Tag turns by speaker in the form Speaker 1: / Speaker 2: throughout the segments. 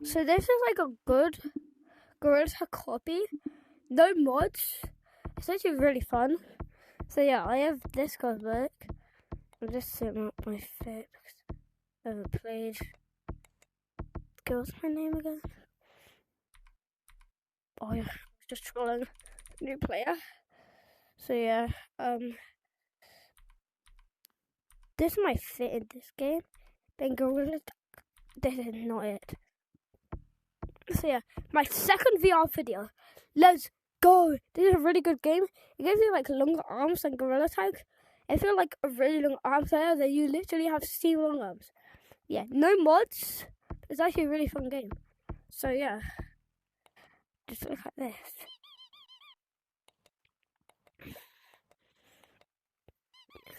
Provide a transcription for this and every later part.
Speaker 1: So this is like a good Gorilla Tag copy. No mods. It's actually really fun. So yeah, I have this cosmetic. I'm just setting up my fix. I haven't played. What's my name again? Oh yeah, just trolling. New player. So yeah, this might fit in this game. Then Gorilla Tag. This is not it. So yeah, my second VR video. Let's go. This is a really good game. It gives you like longer arms than Gorilla Tag. If you're like a really long arm player, then you literally have steel long arms. Yeah, no mods. It's actually a really fun game. So yeah, just look at this.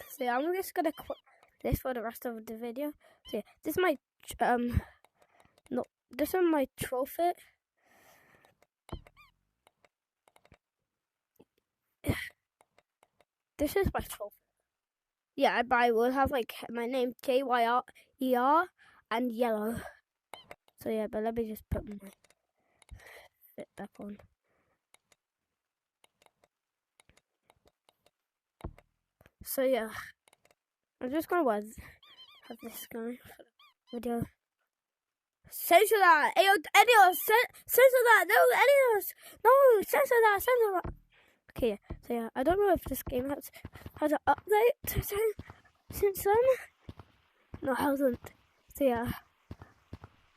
Speaker 1: So yeah, I'm just gonna quit this for the rest of the video. So yeah, this is my this is my trophy. This is my trophy. Yeah, I will have like my name KYRER and yellow. So yeah, but let me just put my fit back on. So yeah, I'm just gonna have this going for the video. Censor that! Elios, censor that! No, Elios! No, censor that! Okay, yeah. So yeah, I don't know if this game has an update since then. No, it hasn't. So yeah.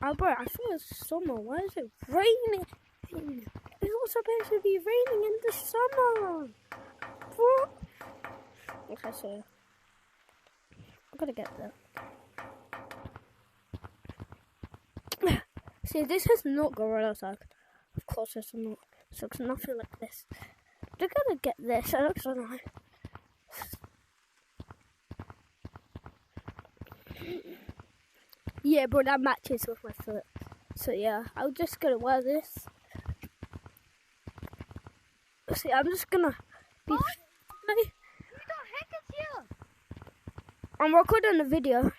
Speaker 1: Oh bro, I thought it was summer. Why is it raining? It's not supposed to be raining in the summer. What? Okay, so yeah. I'm gonna get that. See, this is not Gorilla Tag. Of course it's not. It looks nothing like this. Just gonna get this. It looks so nice. Yeah, bro, that matches with my foot. So yeah, I'm just gonna wear this. See, I'm just gonna be.
Speaker 2: What? Who the heck is here?
Speaker 1: I'm recording a video.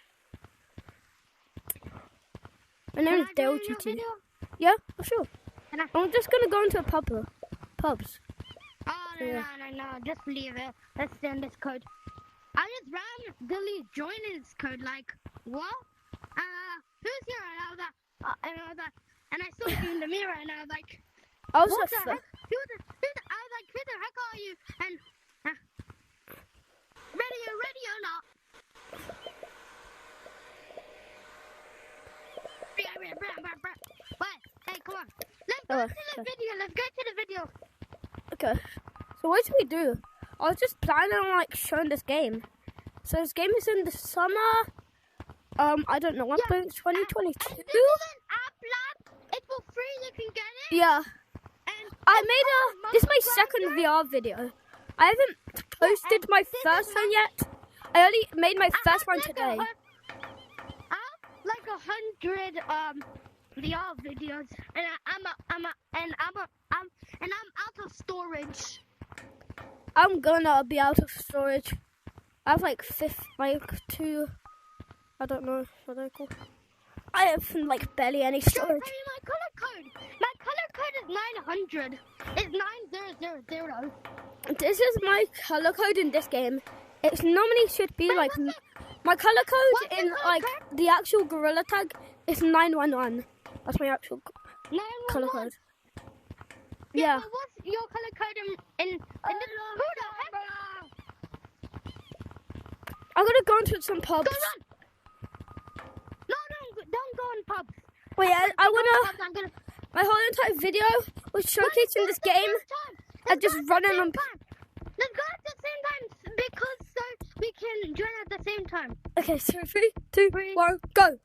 Speaker 1: My name is Dale GT. Yeah, for sure. I'm just gonna go into a pubs.
Speaker 2: Oh, no, just leave it. Let's send this code. I just randomly joined this code, like, what? Who's here? And I saw you in the mirror, and I was like, what the heck? Who the heck are you? And, ready or not? What? Hey, come on. Let's go to the video.
Speaker 1: Okay. So what should we do? I was just planning on like showing this game. So this game is in the summer. I don't know. I think it's 2022.
Speaker 2: This is an app lab. It's for free. You can get it.
Speaker 1: Yeah. This is my second VR video. I haven't posted my first one yet. I only made my first one today.
Speaker 2: Like 100 VR videos, and I'm out of storage.
Speaker 1: I'm gonna be out of storage. I have like two. I don't know what they're called. I have like barely any storage.
Speaker 2: Show me my color code. My color code is 900. It's 9000.
Speaker 1: This is my color code in this game. It normally should be like. My color code in like the actual Gorilla Tag is 911. That's my actual color code. Yeah.
Speaker 2: What's your color code in the who the heck?
Speaker 1: I'm gonna go into some pubs.
Speaker 2: Go run. No, don't go in pubs.
Speaker 1: Wait, I wanna. My whole entire video was showcasing this game and just running on.
Speaker 2: Let's go at the same time because so we can join at the same time.
Speaker 1: Okay, so 3, 2, 1, go.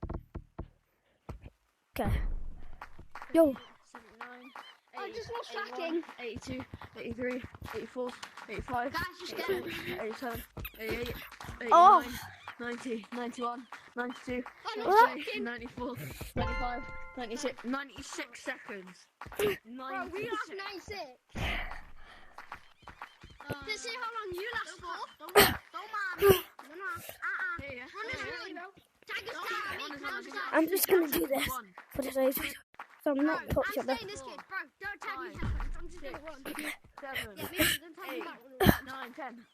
Speaker 1: Okay. Yo.
Speaker 2: 79, just more slacking.
Speaker 3: 82, 83, 84, 85,
Speaker 2: Guys, just get it.
Speaker 3: 87, 88, 89,
Speaker 1: Oh.
Speaker 3: 90, 91, 92,
Speaker 2: Oh,
Speaker 3: 93, 94, 95, 96, 96 seconds.
Speaker 2: Bro, we lost 96. To see how long you last for. Don't mind.
Speaker 1: I'm just gonna do this for today's video. So I'm not
Speaker 2: I'm
Speaker 1: popular.
Speaker 2: staying this kid, bro. Don't tag me. I'm just gonna run.
Speaker 3: 7,
Speaker 2: Yeah, me too. Don't tag me
Speaker 3: 8,
Speaker 2: back.
Speaker 3: 9, 10.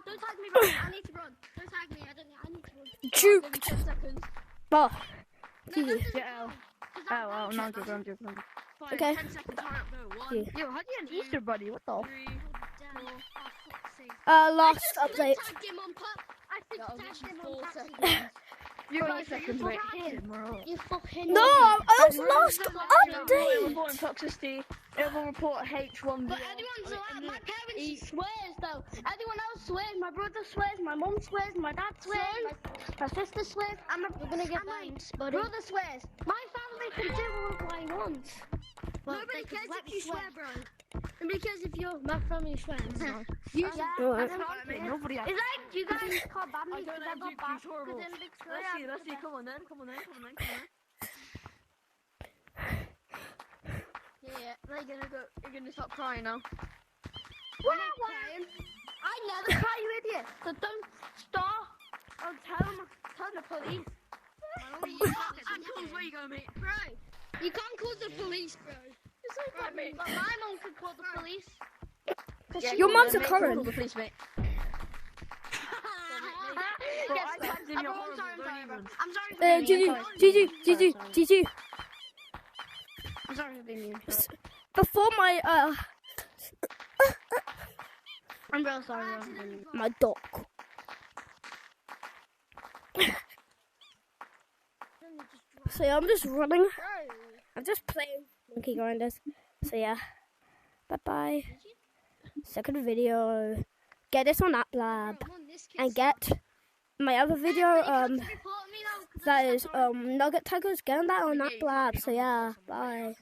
Speaker 2: Don't tag me, bro. I need to run. Don't tag me. I need to run.
Speaker 3: Give me
Speaker 1: Juked.
Speaker 3: 10 seconds.
Speaker 1: Oh,
Speaker 2: No,
Speaker 1: Jesus.
Speaker 2: don't
Speaker 3: Yeah,
Speaker 2: run.
Speaker 3: Oh, no, I'm joking.
Speaker 2: 5,
Speaker 1: Okay.
Speaker 3: 10 seconds, hurry up, go. 1,
Speaker 1: Yeah.
Speaker 3: Yo, how do you get an Easter bunny? What the?
Speaker 2: 3,
Speaker 3: 3,
Speaker 2: 4. Oh, fuck's sake.
Speaker 1: Last
Speaker 2: I
Speaker 1: update.
Speaker 2: just tagged him on I just
Speaker 3: that was
Speaker 2: tagged
Speaker 3: literally
Speaker 2: him
Speaker 3: 4
Speaker 2: on
Speaker 3: seconds.
Speaker 2: taxi.
Speaker 3: You
Speaker 2: Bro,
Speaker 3: got
Speaker 2: you
Speaker 3: seconds,
Speaker 2: fucking
Speaker 3: mate.
Speaker 2: hit him.
Speaker 3: Bro.
Speaker 2: You fucking
Speaker 1: No, I was last
Speaker 3: Everyone
Speaker 1: update.
Speaker 3: reporting toxicity. Everyone report H1.
Speaker 2: But anyone's allowed. My parents swears though. Anyone else swears. My brother swears. My mum swears. My dad swears. My sister swears. We're gonna get my brother swears. My family can do what I want. Well, nobody cares if you swear, bro. Nobody cares if my family swears. You
Speaker 1: Alright.
Speaker 3: Nobody
Speaker 2: It's like you guys can't ban me
Speaker 3: I
Speaker 2: because
Speaker 3: don't
Speaker 2: I
Speaker 3: know,
Speaker 2: got
Speaker 3: Duke,
Speaker 2: back
Speaker 3: he's horrible.
Speaker 2: because in big school.
Speaker 3: Let's see. Come on then. Yeah, you're gonna stop crying now.
Speaker 2: What? I never cry, you idiot. So don't stop. I'll tell the police.
Speaker 3: Where you going, mate?
Speaker 2: Bro, you can't call the police, bro.
Speaker 3: Mate.
Speaker 2: But my mom could call the police.
Speaker 1: Your mum's a
Speaker 3: Call
Speaker 1: current.
Speaker 3: the police, mate. Bro, I tagged him, you're horrible, don't even.
Speaker 2: I'm sorry for being mean.
Speaker 1: GG.
Speaker 2: I'm sorry for being mean.
Speaker 1: Before my
Speaker 2: I'm real sorry.
Speaker 1: my dog. So yeah, I'm just running. I'm just playing Monkey Grinders. So yeah, bye bye. Second video. Get this on AppLab and get my other video. That is Nugget Tigers. Get that on AppLab. So yeah, bye.